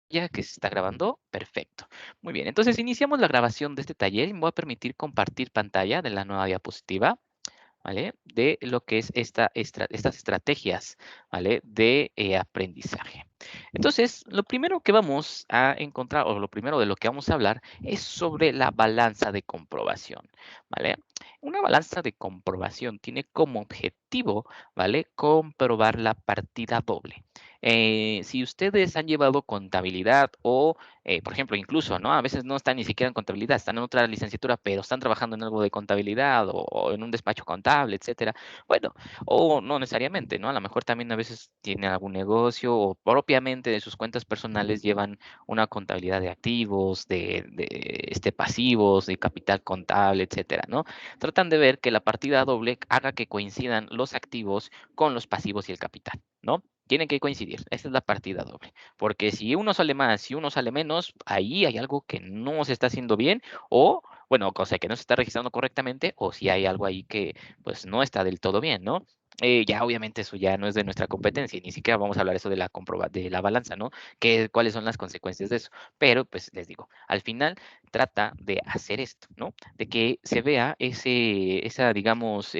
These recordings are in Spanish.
Ya que se está grabando, perfecto. Muy bien, entonces iniciamos la grabación de este taller y me voy a permitir compartir pantalla de la nueva diapositiva, ¿vale? De lo que es estas estrategias, ¿vale? De aprendizaje. Entonces, lo primero que vamos a encontrar, o lo primero de lo que vamos a hablar, es sobre la balanza de comprobación, ¿vale? Una balanza de comprobación tiene como objetivo, ¿vale? Comprobar la partida doble. Si ustedes han llevado contabilidad o, por ejemplo, incluso, ¿no? A veces no están ni siquiera en contabilidad, están en otra licenciatura, pero están trabajando en algo de contabilidad o en un despacho contable, etcétera. Bueno, o no necesariamente, ¿no? A lo mejor también a veces tienen algún negocio o propiamente de sus cuentas personales llevan una contabilidad de activos, de pasivos, de capital contable, etcétera, ¿no? Tratan de ver que la partida doble haga que coincidan los activos con los pasivos y el capital, ¿no? Tienen que coincidir. Esta es la partida doble. Porque si uno sale más y uno sale menos, ahí hay algo que no se está haciendo bien o, bueno, o sea, que no se está registrando correctamente o si hay algo ahí que pues no está del todo bien, ¿no? Ya obviamente eso ya no es de nuestra competencia, ni siquiera vamos a hablar eso de de la balanza, ¿no? ¿Cuáles son las consecuencias de eso? Pero pues les digo, al final trata de hacer esto, ¿no? De que se vea esa, digamos,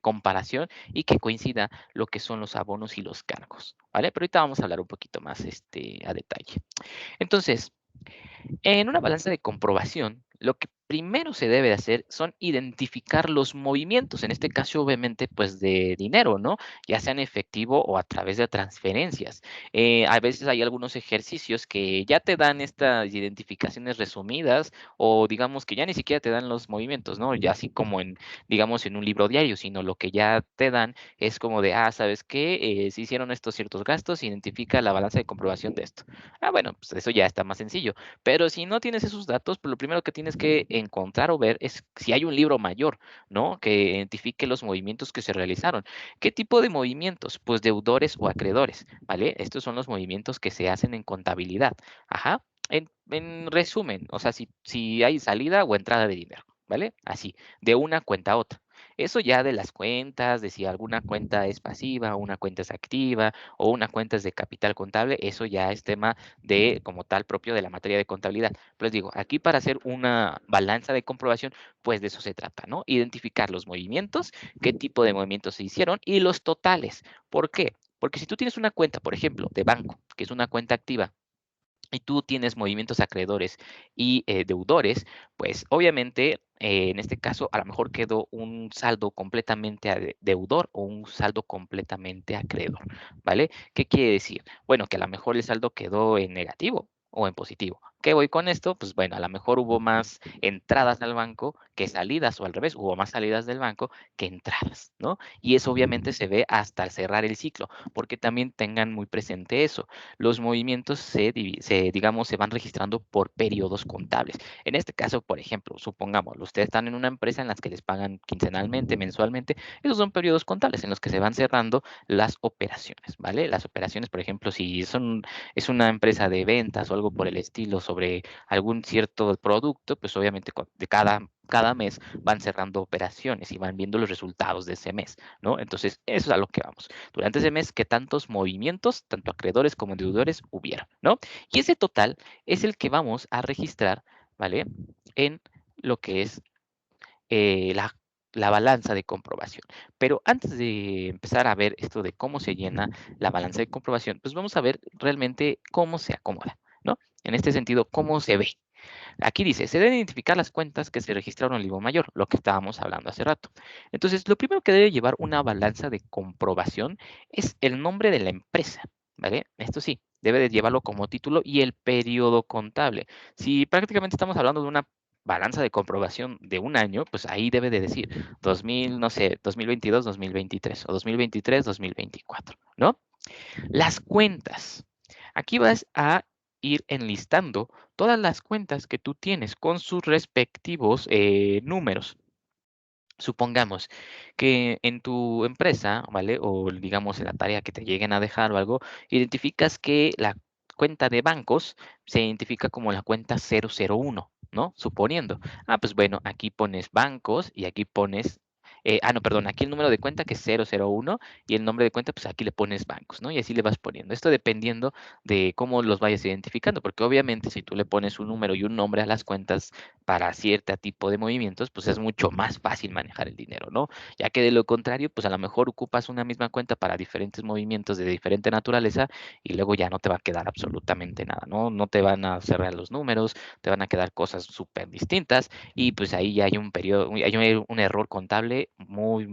comparación y que coincida lo que son los abonos y los cargos, ¿vale? Pero ahorita vamos a hablar un poquito más a detalle. Entonces, en una balanza de comprobación, lo que primero se debe de hacer son identificar los movimientos, en este caso obviamente pues de dinero, ¿no? Ya sea en efectivo o a través de transferencias. A veces hay algunos ejercicios que ya te dan estas identificaciones resumidas o digamos que ya ni siquiera te dan los movimientos, ¿no? Ya así como digamos, en un libro diario, sino lo que ya te dan es como de, ¿sabes qué? Se hicieron estos ciertos gastos, identifica la balanza de comprobación de esto. Bueno, pues eso ya está más sencillo. Pero si no tienes esos datos, pues lo primero que tienes que encontrar o ver es si hay un libro mayor, ¿no? Que identifique los movimientos que se realizaron. ¿Qué tipo de movimientos? Pues deudores o acreedores, ¿vale? Estos son los movimientos que se hacen en contabilidad. Ajá. En resumen, o sea, si hay salida o entrada de dinero, ¿vale? Así, de una cuenta a otra. Eso ya de las cuentas, de si alguna cuenta es pasiva, una cuenta es activa o una cuenta es de capital contable, eso ya es tema de como tal propio de la materia de contabilidad. Pero les digo, aquí para hacer una balanza de comprobación, pues de eso se trata, ¿no? Identificar los movimientos, qué tipo de movimientos se hicieron y los totales. ¿Por qué? Porque si tú tienes una cuenta, por ejemplo, de banco, que es una cuenta activa, y tú tienes movimientos acreedores y deudores, pues obviamente en este caso a lo mejor quedó un saldo completamente deudor o un saldo completamente acreedor, ¿vale? ¿Qué quiere decir? Bueno, que a lo mejor el saldo quedó en negativo o en positivo. ¿Qué voy con esto? Pues bueno, a lo mejor hubo más entradas al banco que salidas o al revés, hubo más salidas del banco que entradas, ¿no? Y eso obviamente se ve hasta cerrar el ciclo, porque también tengan muy presente eso, los movimientos digamos, se van registrando por periodos contables. En este caso, por ejemplo, supongamos, ustedes están en una empresa en las que les pagan quincenalmente, mensualmente, esos son periodos contables en los que se van cerrando las operaciones, ¿vale? Las operaciones, por ejemplo, si es una empresa de ventas o algo por el estilo sobre algún cierto producto, pues obviamente de cada mes van cerrando operaciones y van viendo los resultados de ese mes, ¿no? Entonces, eso es a lo que vamos. Durante ese mes, ¿qué tantos movimientos, tanto acreedores como deudores, hubieron, ¿no? Y ese total es el que vamos a registrar, ¿vale? En lo que es la balanza de comprobación. Pero antes de empezar a ver esto de cómo se llena la balanza de comprobación, pues vamos a ver realmente cómo se acomoda, ¿no? En este sentido, cómo se ve. Aquí dice, se deben identificar las cuentas que se registraron en el libro mayor, lo que estábamos hablando hace rato. Entonces, lo primero que debe llevar una balanza de comprobación es el nombre de la empresa, ¿vale? Esto sí, debe de llevarlo como título y el periodo contable. Si prácticamente estamos hablando de una balanza de comprobación de un año, pues ahí debe de decir 2000, no sé, 2022, 2023 o 2023, 2024, ¿no? Las cuentas. Aquí vas a ir enlistando todas las cuentas que tú tienes con sus respectivos números. Supongamos que en tu empresa, ¿vale? O digamos en la tarea que te lleguen a dejar o algo, identificas que la cuenta de bancos se identifica como la cuenta 001, ¿no? Suponiendo. Pues bueno, aquí pones bancos y aquí pones No, perdón, aquí el número de cuenta que es 001 y el nombre de cuenta, pues aquí le pones bancos, ¿no? Y así le vas poniendo. Esto dependiendo de cómo los vayas identificando, porque obviamente si tú le pones un número y un nombre a las cuentas para cierto tipo de movimientos, pues es mucho más fácil manejar el dinero, ¿no? Ya que de lo contrario, pues a lo mejor ocupas una misma cuenta para diferentes movimientos de diferente naturaleza y luego ya no te va a quedar absolutamente nada, ¿no? No te van a cerrar los números, te van a quedar cosas súper distintas y pues ahí ya hay un periodo, hay un error contable muy,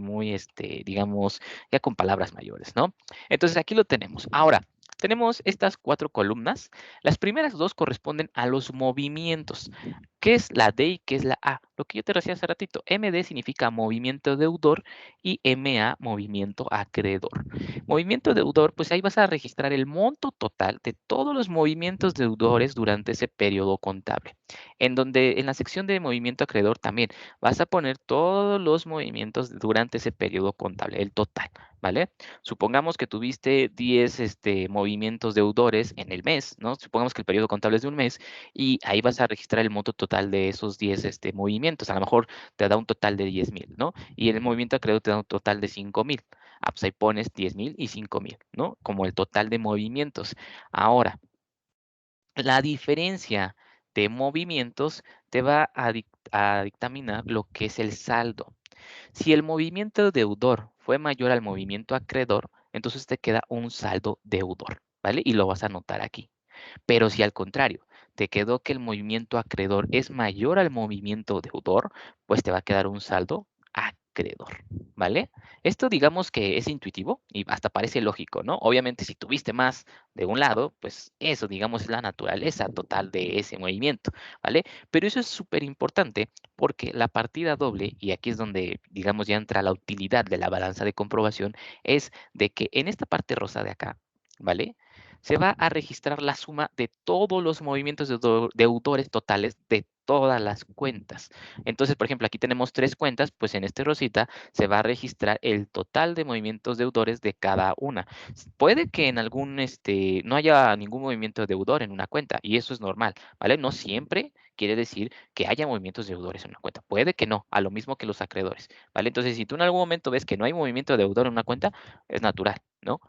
digamos, ya con palabras mayores, ¿no? Entonces aquí lo tenemos. Ahora, tenemos estas 4 columnas. Las primeras 2 corresponden a los movimientos. ¿Qué es la D y qué es la A? Lo que yo te decía hace ratito. MD significa movimiento deudor y MA movimiento acreedor. Movimiento deudor, pues ahí vas a registrar el monto total de todos los movimientos deudores durante ese periodo contable. En donde en la sección de movimiento acreedor también vas a poner todos los movimientos durante ese periodo contable, el total, ¿vale? Supongamos que tuviste 10 movimientos deudores en el mes, ¿no? Supongamos que el periodo contable es de un mes y ahí vas a registrar el monto total de esos 10 movimientos. A lo mejor te da un total de 10,000, ¿no? Y el movimiento acreedor te da un total de 5,000. Ah, pues ahí pones 10,000 y 5,000, ¿no? Como el total de movimientos. Ahora, la diferencia de movimientos te va a dictaminar lo que es el saldo. Si el movimiento deudor fue mayor al movimiento acreedor, entonces te queda un saldo deudor, ¿vale? Y lo vas a anotar aquí. Pero si al contrario, te quedó que el movimiento acreedor es mayor al movimiento deudor, pues te va a quedar un saldo acreedor, ¿vale? Esto digamos que es intuitivo y hasta parece lógico, ¿no? Obviamente si tuviste más de un lado, pues eso digamos es la naturaleza total de ese movimiento, ¿vale? Pero eso es súper importante porque la partida doble, y aquí es donde digamos ya entra la utilidad de la balanza de comprobación, es de que en esta parte rosa de acá, ¿vale? Se va a registrar la suma de todos los movimientos deudores totales de todas las cuentas. Entonces, por ejemplo, aquí tenemos 3 cuentas, pues en este rosita se va a registrar el total de movimientos deudores de cada una. Puede que en algún, no haya ningún movimiento deudor en una cuenta y eso es normal, ¿vale? No siempre quiere decir que haya movimientos deudores en una cuenta. Puede que no, a lo mismo que los acreedores, ¿vale? Entonces, si tú en algún momento ves que no hay movimiento deudor en una cuenta, es natural, ¿no?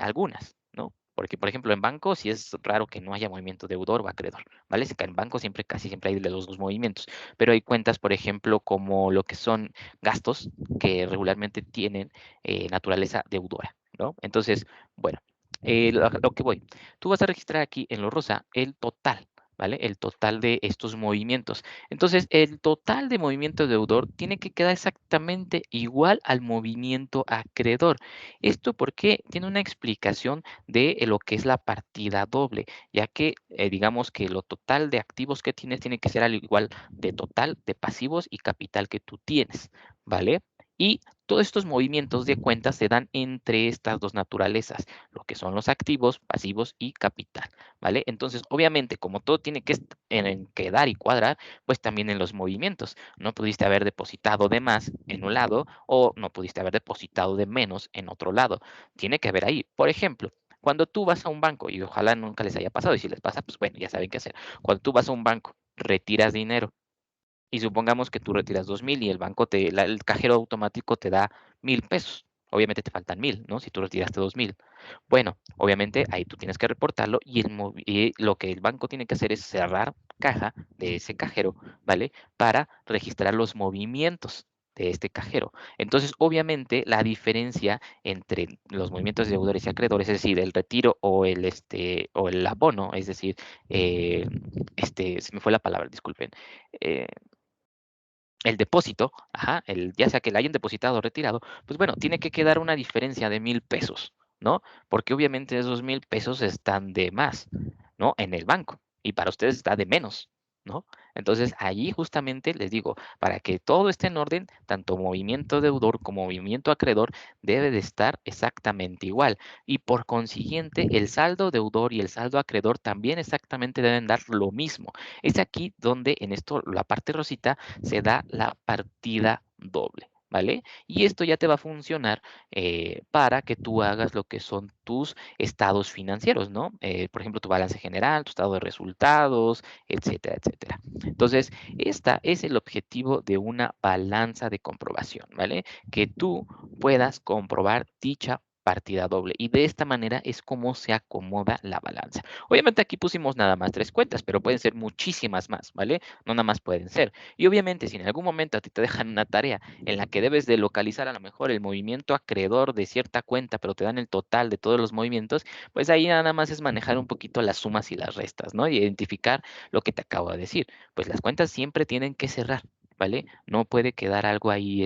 Algunas, ¿no? Porque, por ejemplo, en banco sí es raro que no haya movimiento deudor o acreedor, ¿vale? Si que en banco siempre, casi siempre hay de los dos movimientos, pero hay cuentas, por ejemplo, como lo que son gastos que regularmente tienen naturaleza deudora, ¿no? Entonces, bueno, lo que voy, tú vas a registrar aquí en lo rosa el total, ¿vale? El total de estos movimientos. Entonces, el total de movimiento deudor tiene que quedar exactamente igual al movimiento acreedor. Esto porque tiene una explicación de lo que es la partida doble, ya que digamos que lo total de activos que tienes tiene que ser al igual de total de pasivos y capital que tú tienes, ¿vale? Y todos estos movimientos de cuentas se dan entre estas dos naturalezas, lo que son los activos, pasivos y capital, ¿vale? Entonces, obviamente, como todo tiene que quedar y cuadrar, pues también en los movimientos. No pudiste haber depositado de más en un lado o no pudiste haber depositado de menos en otro lado. Tiene que haber ahí. Por ejemplo, cuando tú vas a un banco, y ojalá nunca les haya pasado, y si les pasa, pues bueno, ya saben qué hacer. Cuando tú vas a un banco, retiras dinero y supongamos que tú retiras 2,000 y el banco el cajero automático te da 1,000 pesos. Obviamente te faltan 1,000, ¿no? Si tú retiraste 2,000. Bueno, obviamente ahí tú tienes que reportarlo y lo que el banco tiene que hacer es cerrar caja de ese cajero, ¿vale? Para registrar los movimientos de este cajero. Entonces, obviamente, la diferencia entre los movimientos de deudores y acreedores, es decir, el retiro o el abono, es decir, eh, se me fue la palabra, disculpen, eh, el depósito, ajá, ya sea que le hayan depositado o retirado, pues bueno, tiene que quedar una diferencia de 1,000 pesos, ¿no? Porque obviamente esos 1,000 pesos están de más, ¿no? En el banco y para ustedes está de menos, ¿no? Entonces allí justamente les digo, para que todo esté en orden, tanto movimiento deudor como movimiento acreedor debe de estar exactamente igual y por consiguiente el saldo deudor y el saldo acreedor también exactamente deben dar lo mismo. Es aquí donde en esto, la parte rosita, se da la partida doble. ¿vale? Y esto ya te va a funcionar para que tú hagas lo que son tus estados financieros, ¿no? Por ejemplo, tu balance general, tu estado de resultados, etcétera, etcétera. Entonces, esta es el objetivo de una balanza de comprobación, ¿vale? Que tú puedas comprobar dicha partida doble y de esta manera es como se acomoda la balanza. Obviamente aquí pusimos nada más 3 cuentas, pero pueden ser muchísimas más, ¿vale? No nada más pueden ser. Y obviamente si en algún momento a ti te dejan una tarea en la que debes de localizar a lo mejor el movimiento acreedor de cierta cuenta, pero te dan el total de todos los movimientos, pues ahí nada más es manejar un poquito las sumas y las restas, ¿no? Y identificar lo que te acabo de decir. Pues las cuentas siempre tienen que cerrar, ¿vale? No puede quedar algo ahí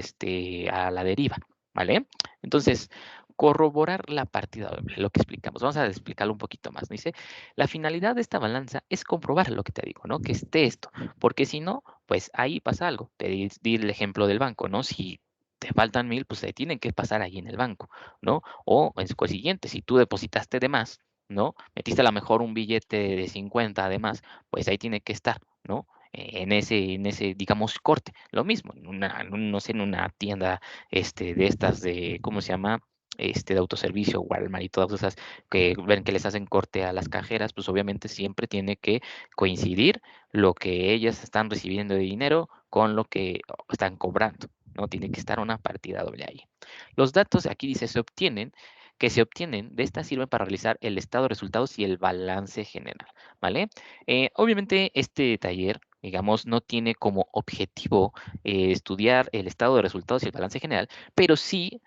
a la deriva, ¿vale? Entonces, corroborar la partida doble, lo que explicamos. Vamos a explicarlo un poquito más. Dice, la finalidad de esta balanza es comprobar lo que te digo, ¿no? Que esté esto, porque si no, pues ahí pasa algo. Te di el ejemplo del banco, ¿no? Si te faltan 1000, pues se tienen que pasar ahí en el banco, ¿no? O en su siguiente, si tú depositaste de más, ¿no? Metiste a lo mejor un billete de 50 además, pues ahí tiene que estar, ¿no? En ese, digamos, corte. Lo mismo, no sé, en una tienda de estas de, ¿cómo se llama? De autoservicio, Walmart y todas esas que ven que les hacen corte a las cajeras, pues obviamente siempre tiene que coincidir lo que ellas están recibiendo de dinero con lo que están cobrando, ¿no? Tiene que estar una partida doble ahí. Los datos, aquí dice, que se obtienen de esta sirven para realizar el estado de resultados y el balance general, ¿vale? Obviamente este taller, digamos, no tiene como objetivo estudiar el estado de resultados y el balance general, pero sí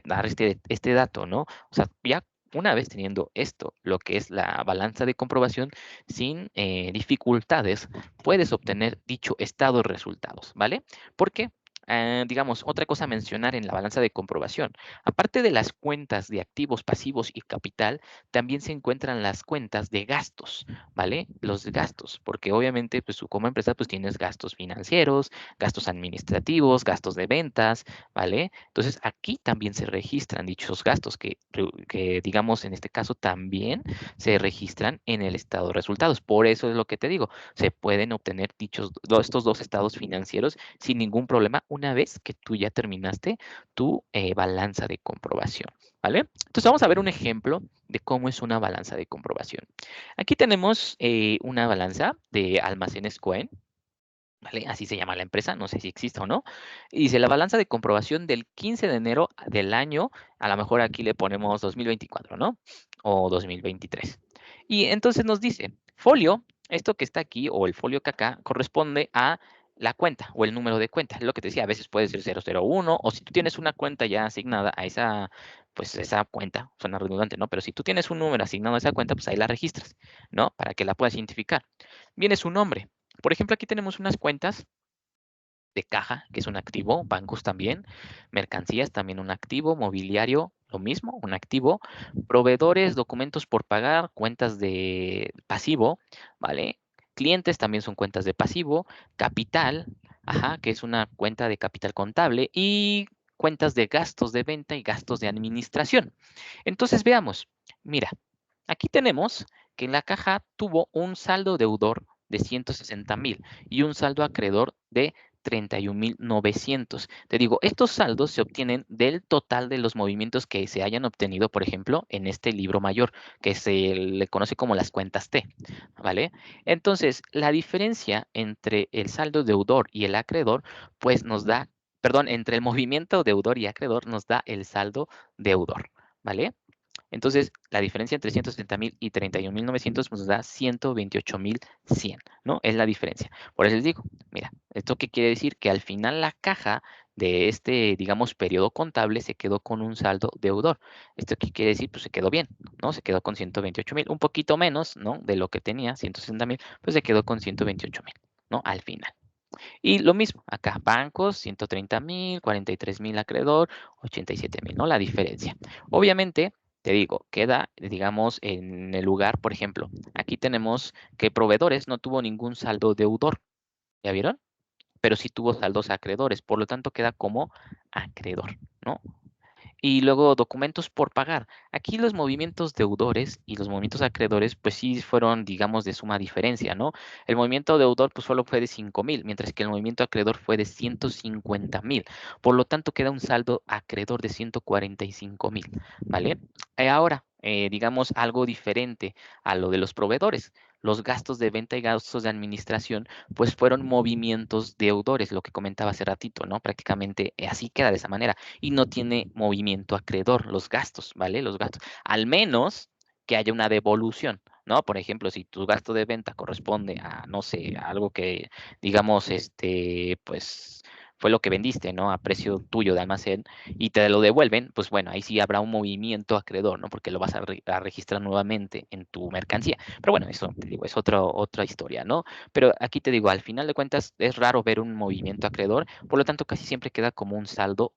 dar este dato, ¿no? O sea, ya una vez teniendo esto, lo que es la balanza de comprobación, sin dificultades, puedes obtener dicho estado de resultados, ¿vale? Porque, digamos, otra cosa a mencionar en la balanza de comprobación, aparte de las cuentas de activos, pasivos y capital, también se encuentran las cuentas de gastos, ¿vale? Los gastos, porque obviamente, pues tú como empresa, pues tienes gastos financieros, gastos administrativos, gastos de ventas, ¿vale? Entonces, aquí también se registran dichos gastos que, digamos, en este caso también se registran en el estado de resultados. Por eso es lo que te digo, se pueden obtener estos dos estados financieros sin ningún problema una vez que tú ya terminaste tu balanza de comprobación, ¿vale? Entonces, vamos a ver un ejemplo de cómo es una balanza de comprobación. Aquí tenemos una balanza de almacenes Cohen, ¿vale? Así se llama la empresa, no sé si existe o no. Y dice la balanza de comprobación del 15 de enero del año, a lo mejor aquí le ponemos 2024, ¿no? O 2023. Y entonces nos dice, folio, esto que está aquí o el folio que acá corresponde a la cuenta o el número de cuenta. Es lo que te decía, a veces puede ser 001 o si tú tienes una cuenta ya asignada a esa, pues esa cuenta, suena redundante, ¿no? Pero si tú tienes un número asignado a esa cuenta, pues ahí la registras, ¿no? Para que la puedas identificar. Viene su nombre. Por ejemplo, aquí tenemos unas cuentas de caja, que es un activo, bancos también, mercancías también un activo, mobiliario, lo mismo, un activo, proveedores, documentos por pagar, cuentas de pasivo, ¿vale? Clientes también son cuentas de pasivo, capital, ajá, que es una cuenta de capital contable y cuentas de gastos de venta y gastos de administración. Entonces veamos, mira, aquí tenemos que la caja tuvo un saldo deudor de 160,000 y un saldo acreedor de 31,900. Te digo, estos saldos se obtienen del total de los movimientos que se hayan obtenido, por ejemplo, en este libro mayor, que se le conoce como las cuentas T, ¿vale? Entonces, la diferencia entre el saldo deudor y el acreedor, pues nos da, perdón, entre el movimiento deudor y acreedor nos da el saldo deudor, ¿vale? Entonces, la diferencia entre 170,000 y 31,900 nos da 128,100, ¿no? Es la diferencia. Por eso les digo, mira, ¿esto qué quiere decir? Que al final la caja de este, digamos, periodo contable se quedó con un saldo deudor. ¿Esto qué quiere decir? Pues se quedó bien, ¿no? Se quedó con 128,000, un poquito menos, ¿no? De lo que tenía, 160,000, pues se quedó con 128,000, ¿no? Al final. Y lo mismo, acá, bancos, 130,000, 43,000 acreedor, 87,000, ¿no? La diferencia. Obviamente, te digo, queda, digamos, en el lugar, por ejemplo, aquí tenemos que proveedores no tuvo ningún saldo deudor, ¿ya vieron? Pero sí tuvo saldos acreedores, por lo tanto queda como acreedor, ¿no? Y luego documentos por pagar. Aquí los movimientos deudores y los movimientos acreedores, pues sí fueron, digamos, de suma diferencia, ¿no? El movimiento deudor, pues solo fue de 5,000, mientras que el movimiento acreedor fue de 150,000. Por lo tanto, queda un saldo acreedor de 145,000, ¿vale? Ahora, digamos, algo diferente a lo de los proveedores. Los gastos de venta y gastos de administración, pues fueron movimientos deudores, lo que comentaba hace ratito, ¿no? Prácticamente así queda de esa manera y no tiene movimiento acreedor, los gastos, ¿vale? Los gastos, al menos que haya una devolución, ¿no? Por ejemplo, si tu gasto de venta corresponde a, no sé, a algo que, digamos, pues fue lo que vendiste, ¿no? A precio tuyo de almacén y te lo devuelven, pues bueno, ahí sí habrá un movimiento acreedor, ¿no? Porque lo vas a registrar nuevamente en tu mercancía. Pero bueno, eso te digo, es otra historia, ¿no? Pero aquí te digo, al final de cuentas es raro ver un movimiento acreedor, por lo tanto casi siempre queda como un saldo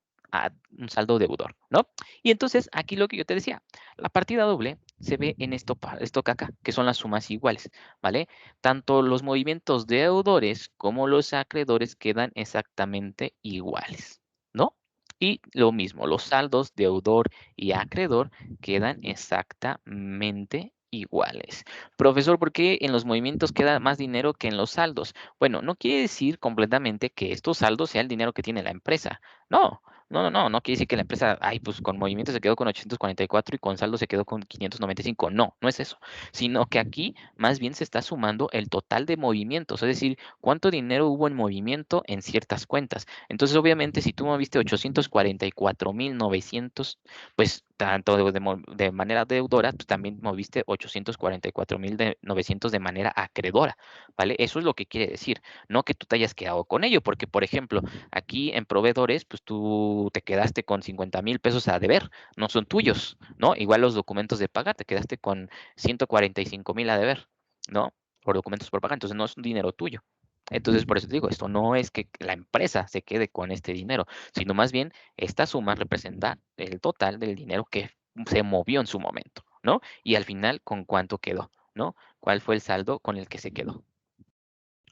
deudor, ¿no? Y entonces aquí lo que yo te decía, la partida doble se ve en esto que acá, que son las sumas iguales, ¿vale? Tanto los movimientos deudores como los acreedores quedan exactamente iguales, ¿no? Y lo mismo, los saldos deudor y acreedor quedan exactamente iguales. Profesor, ¿por qué en los movimientos queda más dinero que en los saldos? Bueno, no quiere decir completamente que estos saldos sea el dinero que tiene la empresa. No, no quiere decir que la empresa, ay, pues con movimiento se quedó con 844 y con saldo se quedó con 595. No, no es eso, sino que aquí más bien se está sumando el total de movimientos, es decir, cuánto dinero hubo en movimiento en ciertas cuentas. Entonces, obviamente, si tú moviste 844,900, pues tanto de manera deudora, pues también moviste 844,900 de manera acreedora, ¿vale? Eso es lo que quiere decir, no que tú te hayas quedado con ello, porque, por ejemplo, aquí en proveedores, pues tú te quedaste con 50,000 pesos a deber, no son tuyos, ¿no? Igual los documentos de paga, te quedaste con 145,000 a deber, ¿no? Por documentos por pagar, entonces no es un dinero tuyo. Entonces, por eso te digo, esto no es que la empresa se quede con este dinero, sino más bien esta suma representa el total del dinero que se movió en su momento, ¿no? Y al final, ¿con cuánto quedó, ¿no? ¿Cuál fue el saldo con el que se quedó?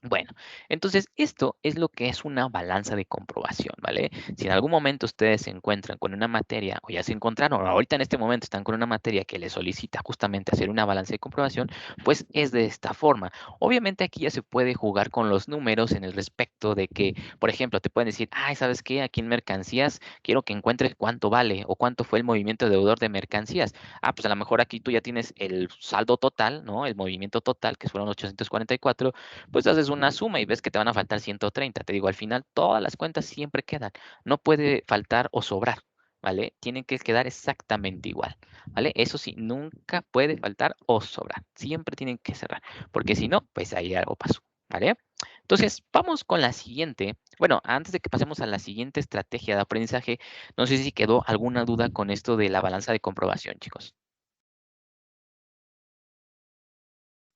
Bueno, entonces esto es lo que es una balanza de comprobación, ¿vale? Si en algún momento ustedes se encuentran con una materia, o ya se encontraron, o ahorita en este momento están con una materia que les solicita justamente hacer una balanza de comprobación, pues es de esta forma. Obviamente aquí ya se puede jugar con los números en el respecto de que, por ejemplo, te pueden decir, ay, ¿sabes qué? Aquí en mercancías quiero que encuentres cuánto vale o cuánto fue el movimiento deudor de mercancías. Ah, pues a lo mejor aquí tú ya tienes el saldo total, ¿no? El movimiento total, que fueron 844, pues haces una suma y ves que te van a faltar 130. Te digo, al final todas las cuentas siempre quedan. No puede faltar o sobrar, ¿vale? Tienen que quedar exactamente igual, ¿vale? Eso sí, nunca puede faltar o sobrar. Siempre tienen que cerrar, porque si no, pues ahí algo pasó, ¿vale? Entonces, vamos con la siguiente. Bueno, antes de que pasemos a la siguiente estrategia de aprendizaje, no sé si quedó alguna duda con esto de la balanza de comprobación, chicos.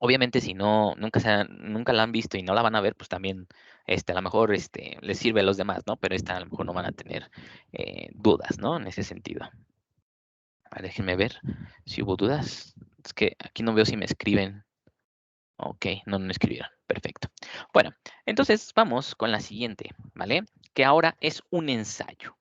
Obviamente, si no, nunca la han visto y no la van a ver, pues también, a lo mejor, les sirve a los demás, ¿no? Pero esta a lo mejor no van a tener dudas, ¿no? En ese sentido. A ver, déjenme ver si hubo dudas. Es que aquí no veo si me escriben. Ok, no me escribieron. Perfecto. Bueno, entonces vamos con la siguiente, ¿vale? Que ahora es un ensayo.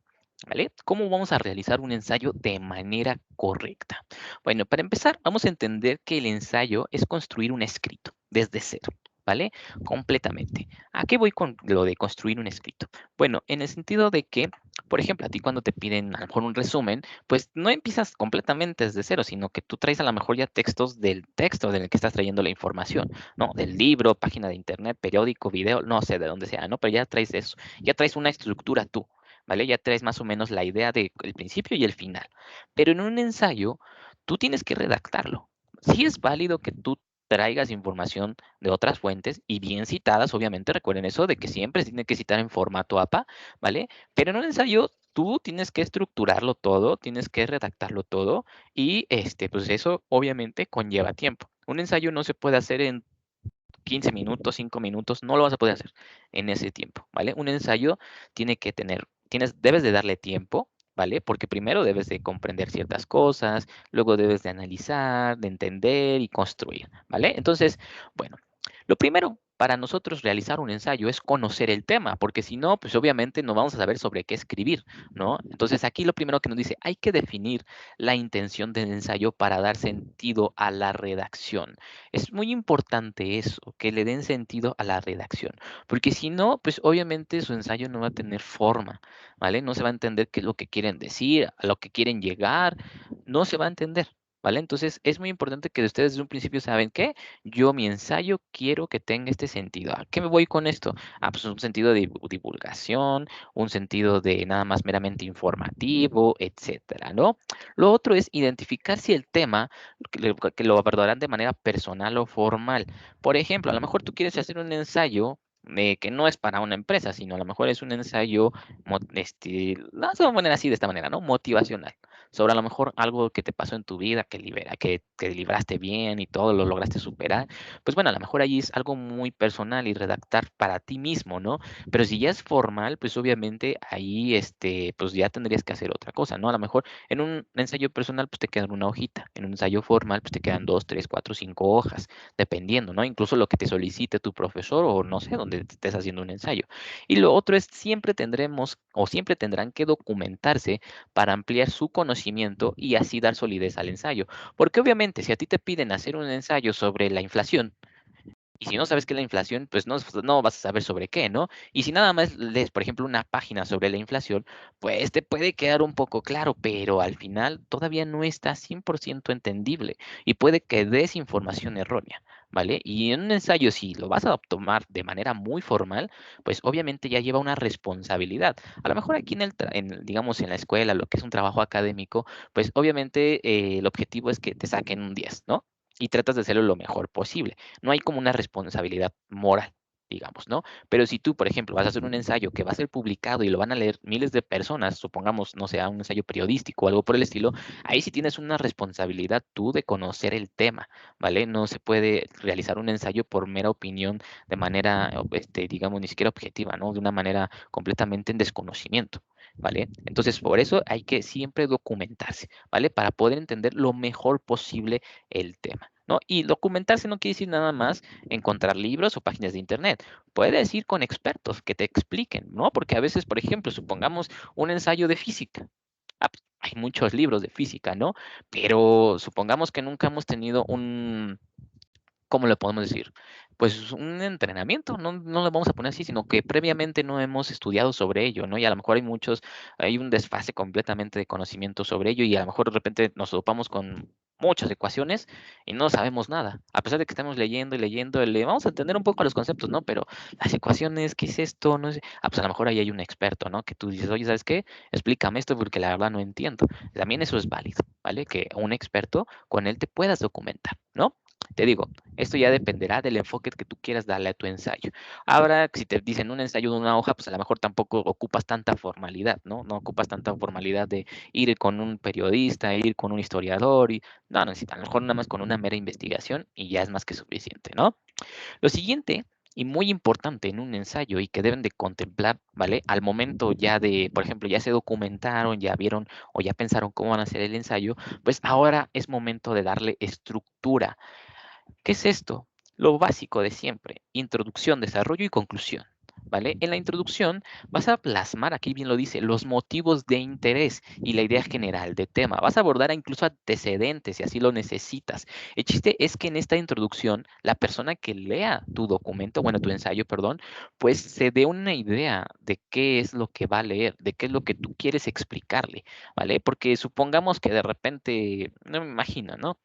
¿Vale? ¿Cómo vamos a realizar un ensayo de manera correcta? Bueno, para empezar, vamos a entender que el ensayo es construir un escrito desde cero, ¿vale? Completamente. ¿A qué voy con lo de construir un escrito? Bueno, en el sentido de que, por ejemplo, a ti cuando te piden a lo mejor un resumen, pues no empiezas completamente desde cero, sino que tú traes a lo mejor ya textos del texto del que estás trayendo la información, ¿no? Del libro, página de internet, periódico, video, no sé de dónde sea, ¿no? Pero ya traes eso, ya traes una estructura tú. ¿Vale? Ya traes más o menos la idea del principio y el final. Pero en un ensayo, tú tienes que redactarlo. Sí es válido que tú traigas información de otras fuentes y bien citadas, obviamente, recuerden eso de que siempre se tiene que citar en formato APA, ¿vale? Pero en un ensayo tú tienes que estructurarlo todo, tienes que redactarlo todo y pues eso obviamente conlleva tiempo. Un ensayo no se puede hacer en 15 minutos, 5 minutos, no lo vas a poder hacer en ese tiempo, ¿vale? Un ensayo tiene que debes de darle tiempo, ¿vale? Porque primero debes de comprender ciertas cosas, luego debes de analizar, de entender y construir, ¿vale? Entonces, bueno, lo primero para nosotros realizar un ensayo es conocer el tema, porque si no, pues obviamente no vamos a saber sobre qué escribir, ¿no? Entonces aquí lo primero que nos dice, hay que definir la intención del ensayo para dar sentido a la redacción. Es muy importante eso, que le den sentido a la redacción, porque si no, pues obviamente su ensayo no va a tener forma, ¿vale? No se va a entender qué es lo que quieren decir, a lo que quieren llegar, no se va a entender. ¿Vale? Entonces es muy importante que ustedes desde un principio saben que yo mi ensayo quiero que tenga este sentido. ¿A qué me voy con esto? Ah, pues un sentido de divulgación, un sentido de nada más meramente informativo, etcétera, ¿no? Lo otro es identificar si el tema que lo abordarán de manera personal o formal. Por ejemplo, a lo mejor tú quieres hacer un ensayo que no es para una empresa, sino a lo mejor es un ensayo, vamos a poner así de esta manera, ¿no? Motivacional sobre a lo mejor algo que te pasó en tu vida, que libraste bien y todo, lo lograste superar, pues bueno, a lo mejor ahí es algo muy personal y redactar para ti mismo, ¿no? Pero si ya es formal, pues obviamente ahí, pues ya tendrías que hacer otra cosa, ¿no? A lo mejor en un ensayo personal, pues te quedan una hojita, en un ensayo formal, pues te quedan dos, tres, cuatro, cinco hojas, dependiendo, ¿no? Incluso lo que te solicite tu profesor o no sé, donde estés haciendo un ensayo. Y lo otro es siempre tendremos o siempre tendrán que documentarse para ampliar su conocimiento y así dar solidez al ensayo. Porque obviamente si a ti te piden hacer un ensayo sobre la inflación, y si no sabes qué es la inflación, pues no vas a saber sobre qué, ¿no? Y si nada más lees, por ejemplo, una página sobre la inflación, pues te puede quedar un poco claro, pero al final todavía no está 100% entendible y puede que des información errónea, ¿vale? Y en un ensayo, si lo vas a tomar de manera muy formal, pues obviamente ya lleva una responsabilidad. A lo mejor aquí digamos, en la escuela, lo que es un trabajo académico, pues obviamente el objetivo es que te saquen un 10, ¿no? Y tratas de hacerlo lo mejor posible. No hay como una responsabilidad moral, digamos, ¿no? Pero si tú, por ejemplo, vas a hacer un ensayo que va a ser publicado y lo van a leer miles de personas, supongamos, no sé, un ensayo periodístico o algo por el estilo, ahí sí tienes una responsabilidad tú de conocer el tema, ¿vale? No se puede realizar un ensayo por mera opinión de manera, digamos, ni siquiera objetiva, ¿no? De una manera completamente en desconocimiento. ¿Vale? Entonces, por eso hay que siempre documentarse, ¿vale? Para poder entender lo mejor posible el tema, ¿no? Y documentarse no quiere decir nada más encontrar libros o páginas de internet. Puedes ir con expertos que te expliquen, ¿no? Porque a veces, por ejemplo, supongamos un ensayo de física. Pues, hay muchos libros de física, ¿no? Pero supongamos que nunca hemos tenido ¿cómo le podemos decir? Pues un entrenamiento, no lo vamos a poner así, sino que previamente no hemos estudiado sobre ello, ¿no? Y a lo mejor hay un desfase completamente de conocimiento sobre ello y a lo mejor de repente nos topamos con muchas ecuaciones y no sabemos nada. A pesar de que estamos leyendo y leyendo, le vamos a entender un poco los conceptos, ¿no? Pero las ecuaciones, ¿qué es esto? No sé. Pues a lo mejor ahí hay un experto, ¿no? Que tú dices, oye, ¿sabes qué? Explícame esto porque la verdad no entiendo. También eso es válido, ¿vale? Que un experto con él te puedas documentar, ¿no? Te digo, esto ya dependerá del enfoque que tú quieras darle a tu ensayo. Ahora, si te dicen un ensayo de una hoja, pues a lo mejor tampoco ocupas tanta formalidad, ¿no? No ocupas tanta formalidad de ir con un periodista, ir con un historiador, y no, necesitas a lo mejor nada más con una mera investigación y ya es más que suficiente, ¿no? Lo siguiente y muy importante en un ensayo y que deben de contemplar, ¿vale? Al momento ya de, por ejemplo, ya se documentaron, ya vieron o ya pensaron cómo van a hacer el ensayo, pues ahora es momento de darle estructura. ¿Qué es esto? Lo básico de siempre, introducción, desarrollo y conclusión. ¿Vale? En la introducción vas a plasmar, aquí bien lo dice, los motivos de interés y la idea general de tema. Vas a abordar incluso antecedentes si así lo necesitas. El chiste es que en esta introducción, la persona que lea tu documento, bueno, tu ensayo, perdón, pues se dé una idea de qué es lo que va a leer, de qué es lo que tú quieres explicarle, ¿vale? Porque supongamos que de repente, no me imagino, ¿no?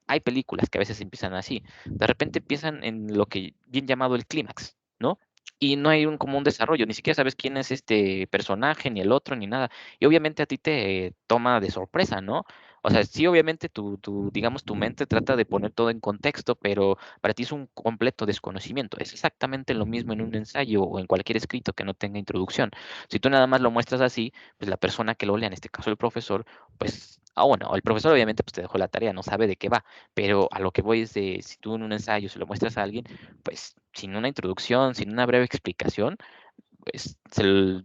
Hay películas que a veces empiezan así. De repente empiezan en lo que bien llamado el clímax, ¿no? Y no hay como un desarrollo, ni siquiera sabes quién es este personaje, ni el otro, ni nada. Y obviamente a ti te toma de sorpresa, ¿no? O sea, sí, obviamente digamos, tu mente trata de poner todo en contexto, pero para ti es un completo desconocimiento. Es exactamente lo mismo en un ensayo o en cualquier escrito que no tenga introducción. Si tú nada más lo muestras así, pues la persona que lo lea, en este caso el profesor, pues, bueno, el profesor obviamente pues te dejó la tarea, no sabe de qué va, pero a lo que voy es de, si tú en un ensayo se lo muestras a alguien, pues sin una introducción, sin una breve explicación, pues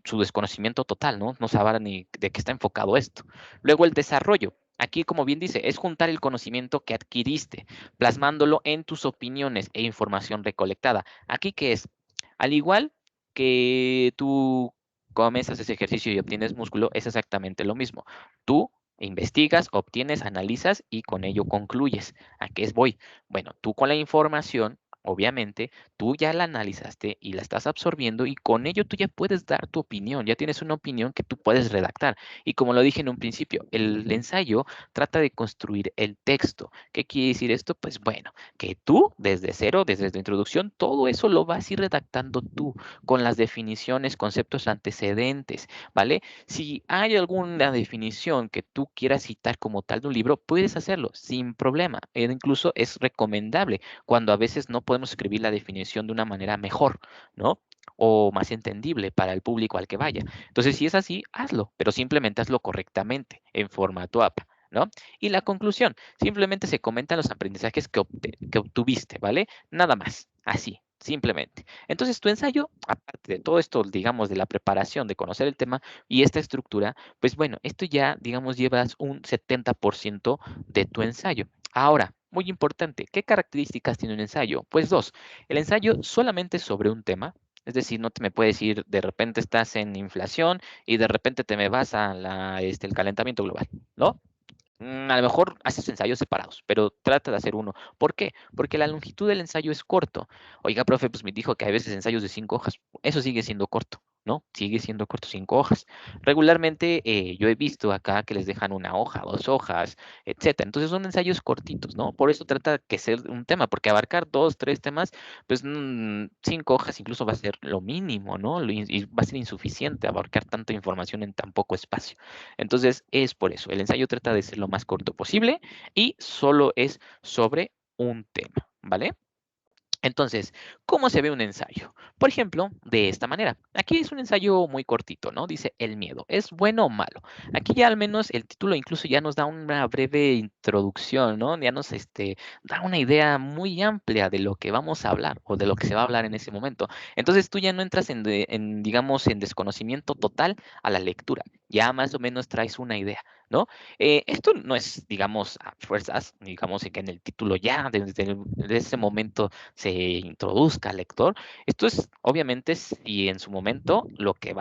su desconocimiento total, ¿no? No sabrá ni de qué está enfocado esto. Luego el desarrollo. Aquí, como bien dice, es juntar el conocimiento que adquiriste, plasmándolo en tus opiniones e información recolectada. Aquí, ¿qué es? Al igual que tú comes, haces ejercicio y obtienes músculo, es exactamente lo mismo. Tú investigas, obtienes, analizas y con ello concluyes. ¿A qué es voy? Bueno, tú con la información, obviamente, tú ya la analizaste y la estás absorbiendo y con ello tú ya puedes dar tu opinión, ya tienes una opinión que tú puedes redactar. Y como lo dije en un principio, el ensayo trata de construir el texto. ¿Qué quiere decir esto? Pues bueno, que tú desde cero, desde tu introducción, todo eso lo vas a ir redactando tú con las definiciones, conceptos antecedentes, ¿vale? Si hay alguna definición que tú quieras citar como tal de un libro, puedes hacerlo sin problema. Incluso es recomendable cuando a veces no podemos escribir la definición de una manera mejor, ¿no? O más entendible para el público al que vaya. Entonces, si es así, hazlo, pero simplemente hazlo correctamente en formato APA, ¿no? Y la conclusión, simplemente se comentan los aprendizajes que obtuviste, ¿vale? Nada más, así, simplemente. Entonces, tu ensayo, aparte de todo esto, digamos, de la preparación, de conocer el tema y esta estructura, pues bueno, esto ya, digamos, llevas un 70% de tu ensayo. Ahora, muy importante, ¿qué características tiene un ensayo? Pues dos, el ensayo solamente sobre un tema, es decir, no te me puedes ir, de repente estás en inflación y de repente te me vas a el calentamiento global, ¿no? A lo mejor haces ensayos separados, pero trata de hacer uno. ¿Por qué? Porque la longitud del ensayo es corto. Oiga, profe, pues me dijo que hay veces ensayos de 5 hojas. Eso sigue siendo corto, ¿no? Sigue siendo corto 5 hojas. Regularmente yo he visto acá que les dejan una hoja, 2 hojas, etcétera. Entonces son ensayos cortitos, ¿no? Por eso trata que ser un tema, porque abarcar 2, 3 temas, pues 5 hojas incluso va a ser lo mínimo, ¿no? Y va a ser insuficiente abarcar tanta información en tan poco espacio. Entonces, es por eso. El ensayo trata de ser lo más corto posible y solo es sobre un tema, ¿vale? Entonces, ¿cómo se ve un ensayo? Por ejemplo, de esta manera. Aquí es un ensayo muy cortito, ¿no? Dice el miedo. ¿Es bueno o malo? Aquí ya al menos el título incluso ya nos da una breve introducción, ¿no? Ya nos da una idea muy amplia de lo que vamos a hablar o de lo que se va a hablar en ese momento. Entonces tú ya no entras digamos, en desconocimiento total a la lectura. Ya más o menos traes una idea, ¿no? Esto no es, digamos, a fuerzas, digamos que en el título ya, desde ese momento se introduzca al lector. Esto es, obviamente, si en su momento lo que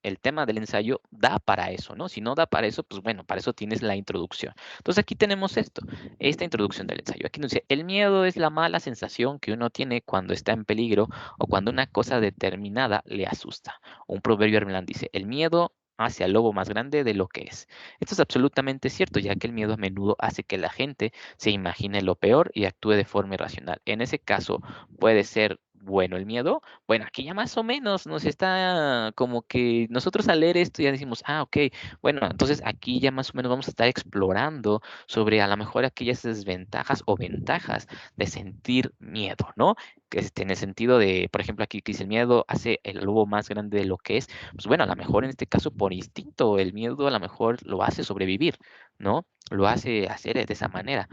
el tema del ensayo da para eso, ¿no? Si no da para eso, pues bueno, para eso tienes la introducción. Entonces aquí tenemos esta introducción del ensayo. Aquí nos dice, el miedo es la mala sensación que uno tiene cuando está en peligro o cuando una cosa determinada le asusta. Un proverbio alemán dice, el miedo hacia el lobo más grande de lo que es. Esto es absolutamente cierto, ya que el miedo a menudo hace que la gente se imagine lo peor y actúe de forma irracional. En ese caso, puede ser bueno el miedo. Bueno, aquí ya más o menos nos está como que nosotros al leer esto ya decimos, ah, ok, bueno, entonces aquí ya más o menos vamos a estar explorando sobre a lo mejor aquellas desventajas o ventajas de sentir miedo, ¿no? Que en el sentido de, por ejemplo, aquí que dice el miedo hace el lobo más grande de lo que es, pues bueno, a lo mejor en este caso por instinto, el miedo a lo mejor lo hace sobrevivir, ¿no? Lo hace hacer de esa manera.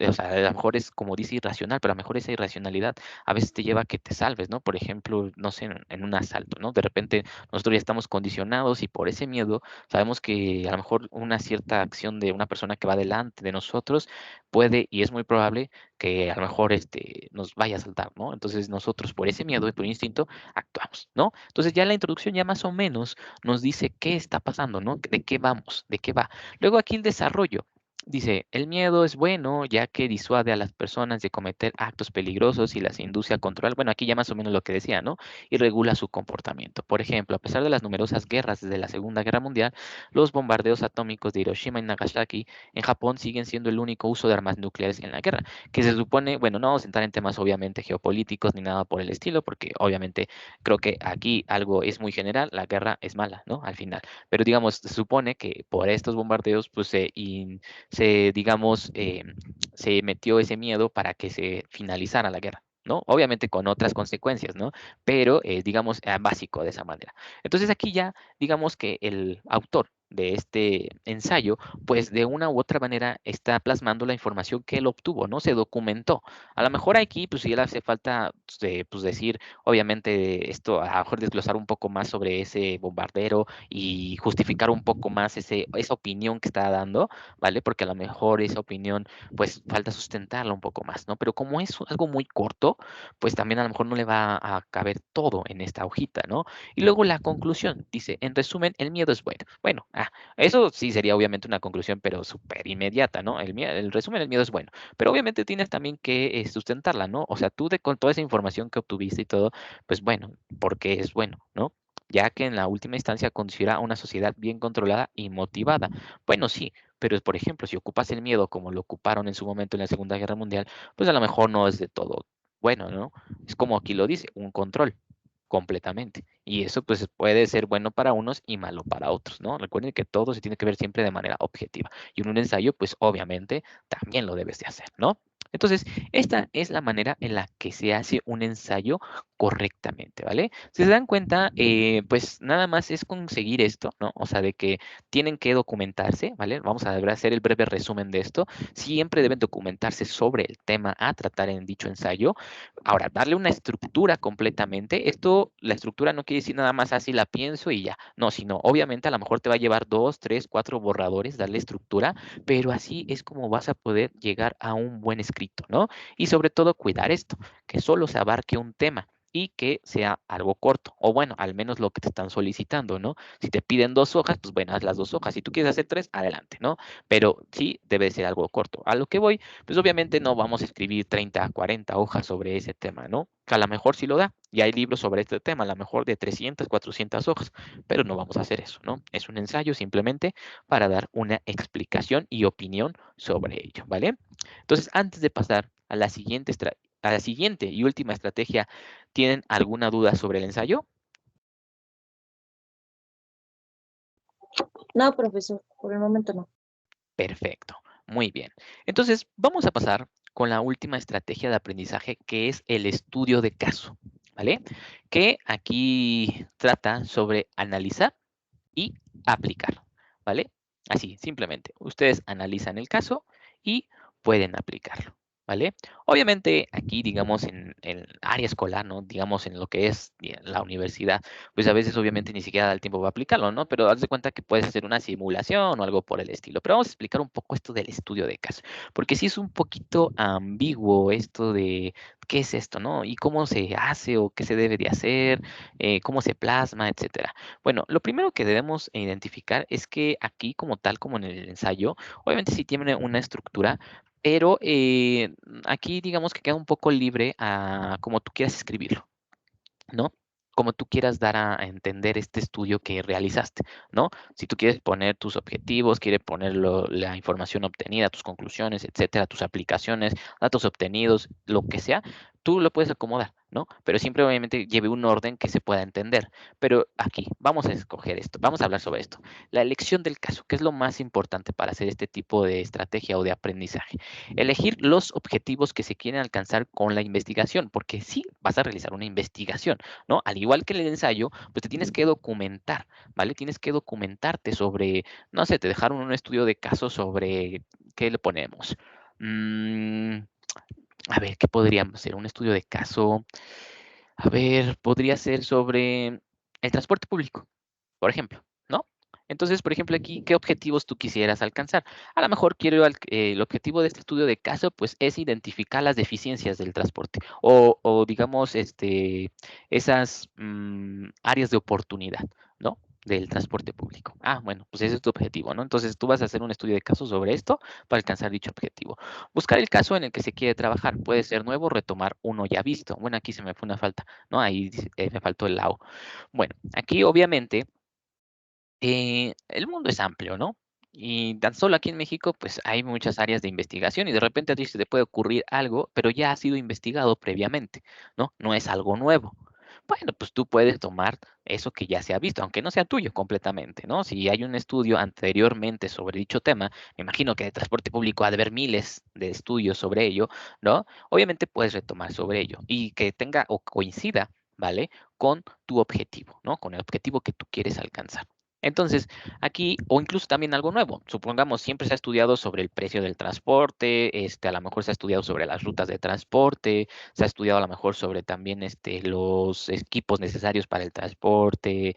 O sea, a lo mejor es como dice irracional, pero a lo mejor esa irracionalidad a veces te lleva a que te salves, ¿no? Por ejemplo, no sé, en un asalto, ¿no? De repente nosotros ya estamos condicionados y por ese miedo sabemos que a lo mejor una cierta acción de una persona que va delante de nosotros puede y es muy probable que a lo mejor nos vaya a saltar, ¿no? Entonces nosotros por ese miedo y por instinto actuamos, ¿no? Entonces ya la introducción ya más o menos nos dice qué está pasando, ¿no? De qué vamos, de qué va. Luego aquí el desarrollo. Dice, el miedo es bueno ya que disuade a las personas de cometer actos peligrosos y las induce a controlar, bueno, aquí ya más o menos lo que decía, ¿no? Y regula su comportamiento. Por ejemplo, a pesar de las numerosas guerras desde la Segunda Guerra Mundial, los bombardeos atómicos de Hiroshima y Nagasaki en Japón siguen siendo el único uso de armas nucleares en la guerra, que se supone, bueno, no vamos a entrar en temas obviamente geopolíticos ni nada por el estilo, porque obviamente creo que aquí algo es muy general, la guerra es mala, ¿no? Al final. Pero digamos, se supone que por estos bombardeos, pues digamos, se metió ese miedo para que se finalizara la guerra, ¿no? Obviamente con otras consecuencias, ¿no? Pero, digamos, básico de esa manera. Entonces aquí ya, digamos que el autor de este ensayo, pues de una u otra manera está plasmando la información que él obtuvo, ¿no? Se documentó. A lo mejor aquí, pues sí le hace falta pues, decir, obviamente, esto, a lo mejor desglosar un poco más sobre ese bombardero y justificar un poco más esa opinión que está dando, ¿vale? Porque a lo mejor esa opinión, pues falta sustentarla un poco más, ¿no? Pero como es algo muy corto, pues también a lo mejor no le va a caber todo en esta hojita, ¿no? Y luego la conclusión, dice, en resumen, el miedo es bueno. Bueno, eso sí sería obviamente una conclusión, pero súper inmediata, ¿no? El resumen, el miedo es bueno. Pero obviamente tienes también que sustentarla, ¿no? O sea, tú con toda esa información que obtuviste y todo, pues bueno, porque es bueno, ¿no? Ya que en la última instancia considera una sociedad bien controlada y motivada. Bueno, sí, pero por ejemplo, si ocupas el miedo como lo ocuparon en su momento en la Segunda Guerra Mundial, pues a lo mejor no es de todo bueno, ¿no? Es como aquí lo dice, un control completamente. Y eso pues puede ser bueno para unos y malo para otros, ¿no? Recuerden que todo se tiene que ver siempre de manera objetiva. Y en un ensayo, pues obviamente también lo debes de hacer, ¿no? Entonces, esta es la manera en la que se hace un ensayo correctamente, ¿vale? Si se dan cuenta, pues nada más es conseguir esto, ¿no? O sea, de que tienen que documentarse, ¿vale? Vamos a hacer el breve resumen de esto. Siempre deben documentarse sobre el tema a tratar en dicho ensayo. Ahora, darle una estructura completamente. Esto, la estructura no quiere decir nada más así la pienso y ya. No, sino obviamente a lo mejor te va a llevar 2, 3, 4 borradores, darle estructura, pero así es como vas a poder llegar a un buen escrito, ¿no? Y sobre todo cuidar esto, que solo se abarque un tema y que sea algo corto, o bueno, al menos lo que te están solicitando, ¿no? Si te piden 2 hojas, pues bueno, haz las 2 hojas. Si tú quieres hacer 3, adelante, ¿no? Pero sí debe ser algo corto. A lo que voy, pues obviamente no vamos a escribir 30, 40 hojas sobre ese tema, ¿no? Que a lo mejor sí lo da. Y hay libros sobre este tema, a lo mejor de 300, 400 hojas, pero no vamos a hacer eso, ¿no? Es un ensayo simplemente para dar una explicación y opinión sobre ello, ¿vale? Entonces, antes de pasar a la siguiente y última estrategia, ¿tienen alguna duda sobre el ensayo? No, profesor, por el momento no. Perfecto, muy bien. Entonces, vamos a pasar con la última estrategia de aprendizaje, que es el estudio de caso, ¿vale? Que aquí trata sobre analizar y aplicar, ¿vale? Así, simplemente. Ustedes analizan el caso y pueden aplicarlo, ¿vale? Obviamente aquí, digamos, en el área escolar, ¿no? Digamos, en lo que es la universidad, pues a veces obviamente ni siquiera da el tiempo para aplicarlo, ¿no? Pero haz de cuenta que puedes hacer una simulación o algo por el estilo. Pero vamos a explicar un poco esto del estudio de caso, porque sí es un poquito ambiguo esto de qué es esto, ¿no? Y cómo se hace o qué se debe de hacer, cómo se plasma, etcétera. Bueno, lo primero que debemos identificar es que aquí, como tal, como en el ensayo, obviamente sí tiene una estructura, pero aquí digamos que queda un poco libre a como tú quieras escribirlo, ¿no? Como tú quieras dar a entender este estudio que realizaste, ¿no? Si tú quieres poner tus objetivos, quieres poner la información obtenida, tus conclusiones, etcétera, tus aplicaciones, datos obtenidos, lo que sea, tú lo puedes acomodar, ¿no? Pero siempre obviamente lleve un orden que se pueda entender. Pero aquí vamos a escoger esto, vamos a hablar sobre esto. La elección del caso, que es lo más importante para hacer este tipo de estrategia o de aprendizaje. Elegir los objetivos que se quieren alcanzar con la investigación, porque sí vas a realizar una investigación, ¿no? Al igual que el ensayo, pues te tienes que documentar, ¿vale? Tienes que documentarte sobre, no sé, te dejaron un estudio de caso sobre, ¿qué le ponemos? Mm, a ver, ¿qué podríamos hacer? Un estudio de caso, a ver, podría ser sobre el transporte público, por ejemplo, ¿no? Entonces, por ejemplo, aquí, ¿qué objetivos tú quisieras alcanzar? A lo mejor el objetivo de este estudio de caso, pues, es identificar las deficiencias del transporte o digamos, esas áreas de oportunidad, ¿no? Del transporte público. Ah, bueno, pues ese es tu objetivo, ¿no? Entonces tú vas a hacer un estudio de caso sobre esto para alcanzar dicho objetivo. Buscar el caso en el que se quiere trabajar. Puede ser nuevo, retomar uno ya visto. Bueno, aquí se me fue una falta, ¿no? Ahí me faltó el lao. Bueno, aquí obviamente el mundo es amplio, ¿no? Y tan solo aquí en México, pues hay muchas áreas de investigación y de repente a ti se te puede ocurrir algo, pero ya ha sido investigado previamente, ¿no? No es algo nuevo. Bueno, pues tú puedes tomar eso que ya se ha visto, aunque no sea tuyo completamente, ¿no? Si hay un estudio anteriormente sobre dicho tema, me imagino que de transporte público ha de haber miles de estudios sobre ello, ¿no? Obviamente puedes retomar sobre ello y que tenga o coincida, ¿vale? Con tu objetivo, ¿no? Con el objetivo que tú quieres alcanzar. Entonces, aquí, o incluso también algo nuevo, supongamos, siempre se ha estudiado sobre el precio del transporte, a lo mejor se ha estudiado sobre las rutas de transporte, se ha estudiado a lo mejor sobre también los equipos necesarios para el transporte,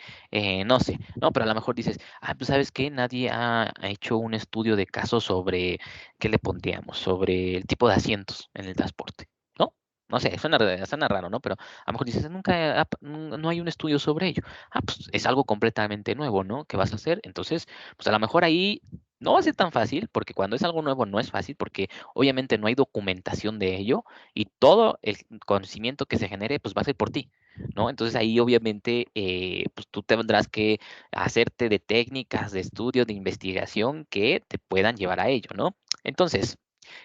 no sé, no, pero a lo mejor dices, ah, pues sabes qué, nadie ha hecho un estudio de caso sobre, ¿qué le pondríamos? Sobre el tipo de asientos en el transporte, ¿no? No sé, suena raro, ¿no? Pero a lo mejor dices, no hay un estudio sobre ello. Ah, pues es algo completamente nuevo, ¿no? ¿Qué vas a hacer? Entonces, pues a lo mejor ahí no va a ser tan fácil, porque cuando es algo nuevo no es fácil, porque obviamente no hay documentación de ello y todo el conocimiento que se genere, pues va a ser por ti, ¿no? Entonces ahí obviamente, pues tú tendrás que hacerte de técnicas de estudio, de investigación que te puedan llevar a ello, ¿no? Entonces,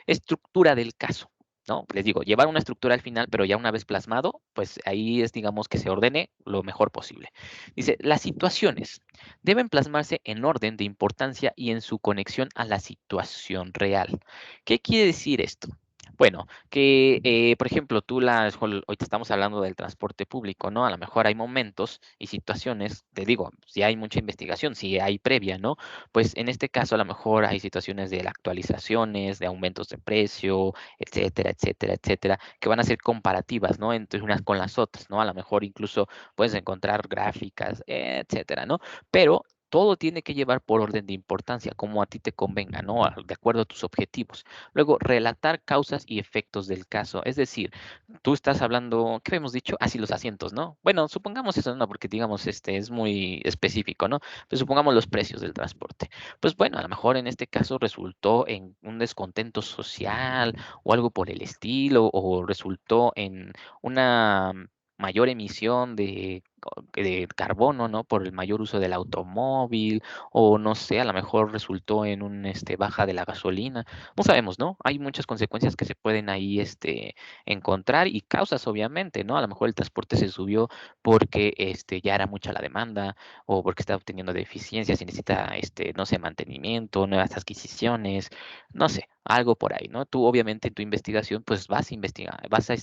estructura del caso, ¿no? Les digo, llevar una estructura al final, pero ya una vez plasmado, pues ahí es, digamos, que se ordene lo mejor posible. Dice, las situaciones deben plasmarse en orden de importancia y en su conexión a la situación real. ¿Qué quiere decir esto? Bueno, que, por ejemplo, ahorita estamos hablando del transporte público, ¿no? A lo mejor hay momentos y situaciones, te digo, si hay mucha investigación, si hay previa, ¿no? Pues en este caso a lo mejor hay situaciones de actualizaciones, de aumentos de precio, etcétera, etcétera, etcétera, que van a ser comparativas, ¿no? Entre unas con las otras, ¿no? A lo mejor incluso puedes encontrar gráficas, etcétera, ¿no? Pero todo tiene que llevar por orden de importancia, como a ti te convenga, ¿no? De acuerdo a tus objetivos. Luego, relatar causas y efectos del caso. Es decir, tú estás hablando, ¿qué habíamos dicho? Así los asientos, ¿no? Bueno, supongamos eso, ¿no? Porque digamos, es muy específico, ¿no? Pues supongamos los precios del transporte. Pues bueno, a lo mejor en este caso resultó en un descontento social o algo por el estilo, o resultó en una mayor emisión de carbono, ¿no? Por el mayor uso del automóvil, o no sé, a lo mejor resultó en un baja de la gasolina. No sabemos, ¿no? Hay muchas consecuencias que se pueden ahí encontrar y causas, obviamente, ¿no? A lo mejor el transporte se subió porque ya era mucha la demanda o porque está obteniendo deficiencias y necesita, no sé, mantenimiento, nuevas adquisiciones, no sé, algo por ahí, ¿no? Tú obviamente en tu investigación pues vas a investigar, vas a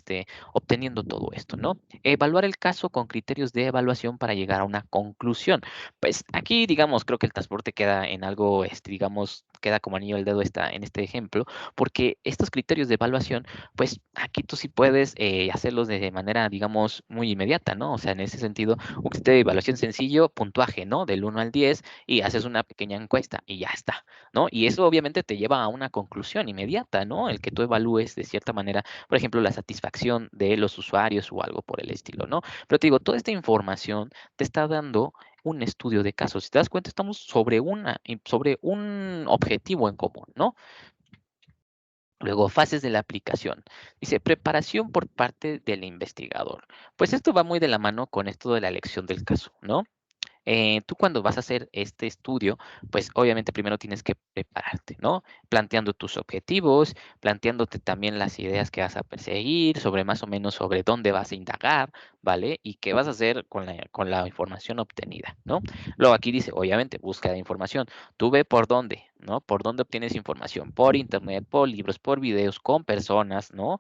obteniendo todo esto, ¿no? Evaluar el caso con criterios de evaluación para llegar a una conclusión. Pues aquí, digamos, creo que el transporte queda en algo, digamos, queda como anillo al dedo en este ejemplo, porque estos criterios de evaluación, pues aquí tú sí puedes hacerlos de manera, digamos, muy inmediata, ¿no? O sea, en ese sentido, un criterio de evaluación sencillo, puntuaje, ¿no? Del 1 al 10 y haces una pequeña encuesta y ya está, ¿no? Y eso obviamente te lleva a una conclusión inmediata, ¿no? El que tú evalúes de cierta manera, por ejemplo, la satisfacción de los usuarios o algo por el estilo, ¿no? Pero te digo, toda esta información te está dando un estudio de casos. Si te das cuenta, estamos sobre un objetivo en común, ¿no? Luego, fases de la aplicación. Dice, preparación por parte del investigador. Pues esto va muy de la mano con esto de la elección del caso, ¿no? Tú cuando vas a hacer este estudio, pues obviamente primero tienes que prepararte, ¿no? Planteando tus objetivos, planteándote también las ideas que vas a perseguir, sobre más o menos sobre dónde vas a indagar, ¿vale? Y qué vas a hacer con la información obtenida, ¿no? Luego aquí dice, obviamente, búsqueda de información. Tú ve por dónde, ¿no? Por dónde obtienes información, por internet, por libros, por videos, con personas, ¿no?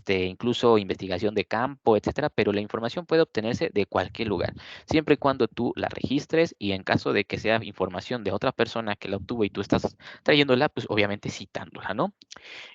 Incluso investigación de campo, etcétera, pero la información puede obtenerse de cualquier lugar siempre y cuando tú la registres y en caso de que sea información de otra persona que la obtuvo y tú estás trayéndola, pues obviamente citándola, ¿no?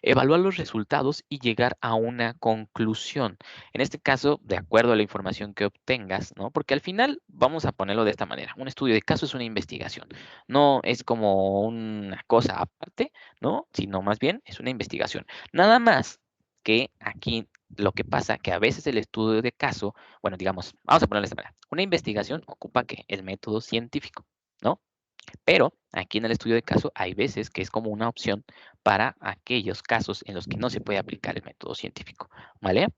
Evaluar los resultados y llegar a una conclusión. En este caso, de acuerdo a la información que obtengas, ¿no? Porque al final, vamos a ponerlo de esta manera, un estudio de caso es una investigación, no es como una cosa aparte, ¿no? Sino más bien es una investigación. Nada más que aquí lo que pasa que a veces el estudio de caso, bueno, digamos, vamos a ponerlo de esta manera, una investigación ocupa que el método científico, ¿no? Pero aquí en el estudio de caso hay veces que es como una opción para aquellos casos en los que no se puede aplicar el método científico, ¿vale?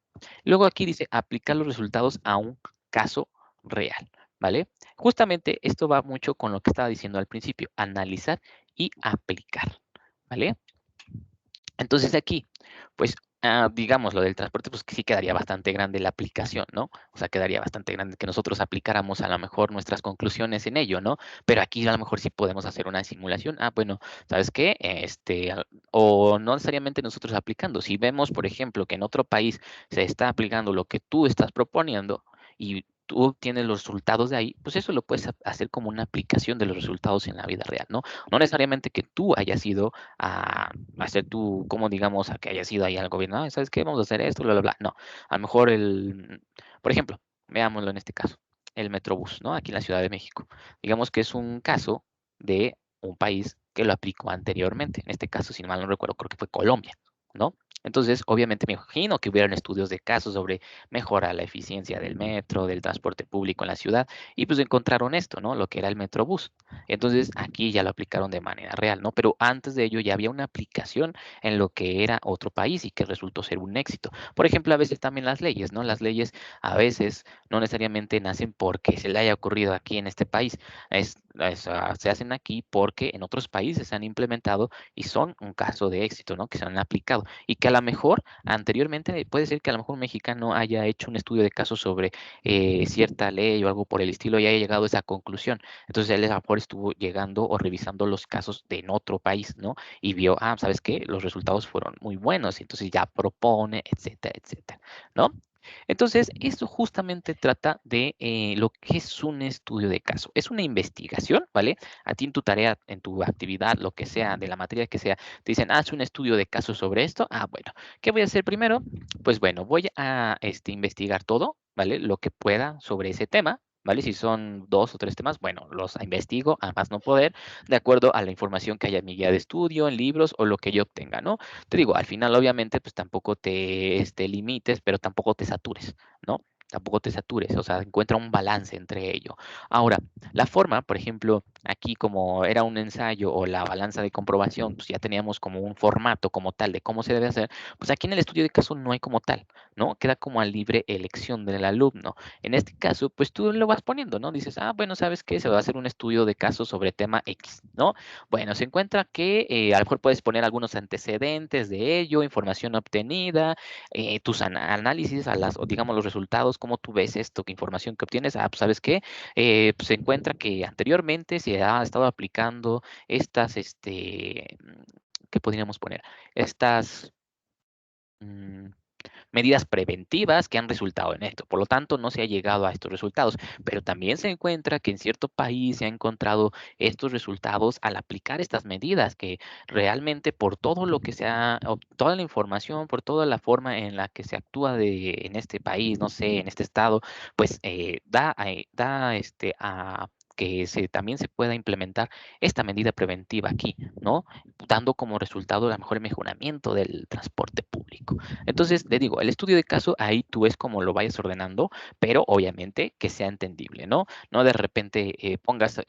Luego aquí dice aplicar los resultados a un caso real, ¿vale? Justamente esto va mucho con lo que estaba diciendo al principio, analizar y aplicar, ¿vale? Entonces aquí, pues, digamos, lo del transporte, pues que sí quedaría bastante grande la aplicación, ¿no? O sea, quedaría bastante grande que nosotros aplicáramos a lo mejor nuestras conclusiones en ello, ¿no? Pero aquí a lo mejor sí podemos hacer una simulación. Ah, bueno, ¿sabes qué? O no necesariamente nosotros aplicando. Si vemos, por ejemplo, que en otro país se está aplicando lo que tú estás proponiendo y tú tienes los resultados de ahí, pues eso lo puedes hacer como una aplicación de los resultados en la vida real, ¿no? No necesariamente que tú hayas ido a hacer tu, como digamos, a que hayas ido ahí al gobierno, "Ah, ¿sabes qué? Vamos a hacer esto, bla, bla, bla". No, a lo mejor por ejemplo, veámoslo en este caso, el Metrobús, ¿no? Aquí en la Ciudad de México. Digamos que es un caso de un país que lo aplicó anteriormente. En este caso, si no mal no recuerdo, creo que fue Colombia, ¿no? Entonces, obviamente me imagino que hubieran estudios de casos sobre mejorar la eficiencia del metro, del transporte público en la ciudad, y pues encontraron esto, ¿no? Lo que era el Metrobús. Entonces, aquí ya lo aplicaron de manera real, ¿no? Pero antes de ello ya había una aplicación en lo que era otro país y que resultó ser un éxito. Por ejemplo, a veces también las leyes, ¿no? Las leyes a veces no necesariamente nacen porque se le haya ocurrido aquí en este país, se hacen aquí porque en otros países se han implementado y son un caso de éxito, ¿no? Que se han aplicado y que a lo mejor anteriormente puede ser que a lo mejor un mexicano haya hecho un estudio de caso sobre cierta ley o algo por el estilo y haya llegado a esa conclusión. Entonces él a lo mejor estuvo llegando o revisando los casos de en otro país, ¿no? Y vio, ah, ¿sabes qué? Los resultados fueron muy buenos, entonces ya propone, etcétera, etcétera, ¿no? Entonces, esto justamente trata de lo que es un estudio de caso. Es una investigación, ¿vale? A ti en tu tarea, en tu actividad, lo que sea, de la materia que sea, te dicen, haz un estudio de caso sobre esto. Ah, bueno, ¿qué voy a hacer primero? Pues bueno, voy a investigar todo, ¿vale? Lo que pueda sobre ese tema. ¿Vale? Si son 2 o 3 temas, bueno, los investigo a más no poder, de acuerdo a la información que haya en mi guía de estudio, en libros o lo que yo obtenga, ¿no? Te digo, al final obviamente pues tampoco te limites, pero tampoco te satures, ¿no? Tampoco te satures, o sea, encuentra un balance entre ello. Ahora, la forma, por ejemplo, aquí como era un ensayo o la balanza de comprobación, pues ya teníamos como un formato como tal de cómo se debe hacer, pues aquí en el estudio de caso no hay como tal, ¿no? Queda como a libre elección del alumno. En este caso, pues tú lo vas poniendo, ¿no? Dices, ah, bueno, ¿sabes qué? Se va a hacer un estudio de caso sobre tema X, ¿no? Bueno, se encuentra que a lo mejor puedes poner algunos antecedentes de ello, información obtenida, tus análisis, o digamos los resultados, cómo tú ves esto, qué información que obtienes. Ah, pues sabes qué, pues se encuentra que anteriormente se ha estado aplicando estas, ¿qué podríamos poner? Estas... mm, medidas preventivas que han resultado en esto. Por lo tanto, no se ha llegado a estos resultados, pero también se encuentra que en cierto país se ha encontrado estos resultados al aplicar estas medidas, que realmente por todo lo que se ha, toda la información, por toda la forma en la que se actúa en este país, no sé, en este estado, pues da a que también se pueda implementar esta medida preventiva aquí, ¿no? Dando como resultado el mejor mejoramiento del transporte público. Entonces, le digo, el estudio de caso, ahí tú ves cómo lo vayas ordenando, pero obviamente que sea entendible, ¿no? No de repente pongas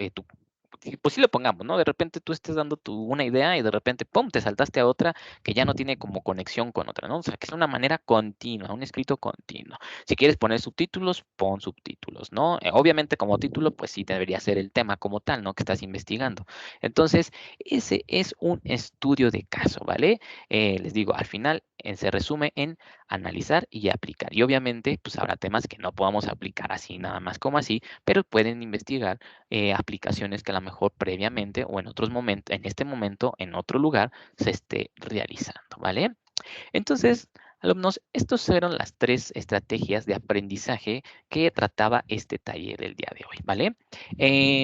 pues sí lo pongamos, ¿no? De repente tú estés dando una idea y de repente, ¡pum!, te saltaste a otra que ya no tiene como conexión con otra, ¿no? O sea, que es una manera continua, un escrito continuo. Si quieres poner subtítulos, pon subtítulos, ¿no? Obviamente como título, pues sí debería ser el tema como tal, ¿no? Que estás investigando. Entonces, ese es un estudio de caso, ¿vale? Les digo, al final se resume en analizar y aplicar. Y obviamente, pues habrá temas que no podamos aplicar así, nada más como así, pero pueden investigar aplicaciones que a lo mejor previamente o en otros momentos, en este momento, en otro lugar, se esté realizando, ¿vale? Entonces, alumnos, estas fueron las 3 estrategias de aprendizaje que trataba este taller el día de hoy, ¿vale?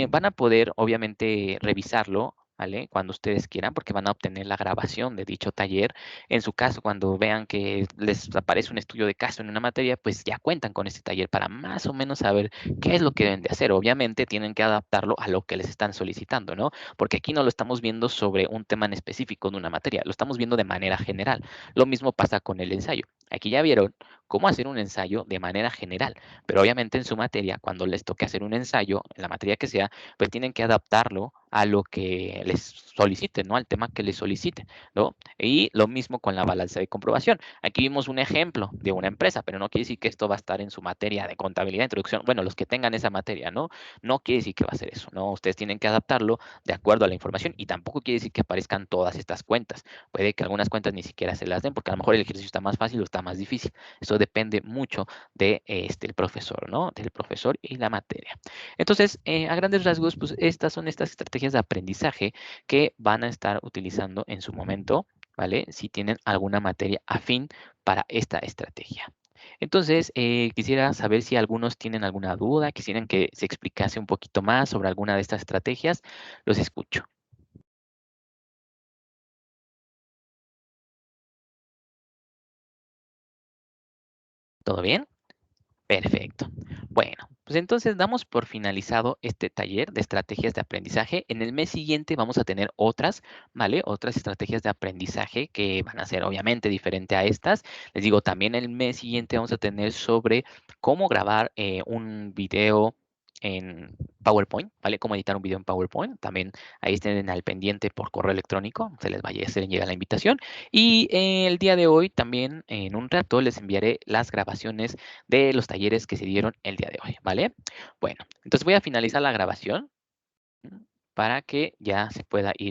Van a poder, obviamente, revisarlo, ¿vale? Cuando ustedes quieran, porque van a obtener la grabación de dicho taller. En su caso, cuando vean que les aparece un estudio de caso en una materia, pues ya cuentan con este taller para más o menos saber qué es lo que deben de hacer. Obviamente, tienen que adaptarlo a lo que les están solicitando, ¿no? Porque aquí no lo estamos viendo sobre un tema en específico de una materia, lo estamos viendo de manera general. Lo mismo pasa con el ensayo. Aquí ya vieron cómo hacer un ensayo de manera general, pero obviamente en su materia, cuando les toque hacer un ensayo, en la materia que sea, pues tienen que adaptarlo a lo que les soliciten, ¿no? Al tema que les soliciten, ¿no? Y lo mismo con la balanza de comprobación. Aquí vimos un ejemplo de una empresa, pero no quiere decir que esto va a estar en su materia de contabilidad, introducción, bueno, los que tengan esa materia, ¿no? No quiere decir que va a ser eso, ¿no? Ustedes tienen que adaptarlo de acuerdo a la información y tampoco quiere decir que aparezcan todas estas cuentas. Puede que algunas cuentas ni siquiera se las den porque a lo mejor el ejercicio está más fácil o está más difícil. Eso depende mucho de el profesor, ¿no? Del profesor y la materia. Entonces, a grandes rasgos, pues estas son estas estrategias de aprendizaje que van a estar utilizando en su momento, ¿vale? Si tienen alguna materia afín para esta estrategia. Entonces, quisiera saber si algunos tienen alguna duda, quisieran que se explicase un poquito más sobre alguna de estas estrategias. Los escucho. ¿Todo bien? Perfecto. Bueno, pues entonces damos por finalizado este taller de estrategias de aprendizaje. En el mes siguiente vamos a tener otras, ¿vale? Otras estrategias de aprendizaje que van a ser obviamente diferente a estas. Les digo, también el mes siguiente vamos a tener sobre cómo grabar un video en PowerPoint, ¿vale? Cómo editar un video en PowerPoint. También ahí estén al pendiente por correo electrónico, se les llega la invitación. Y el día de hoy también en un rato les enviaré las grabaciones de los talleres que se dieron el día de hoy, ¿vale? Bueno, entonces voy a finalizar la grabación para que ya se pueda ir.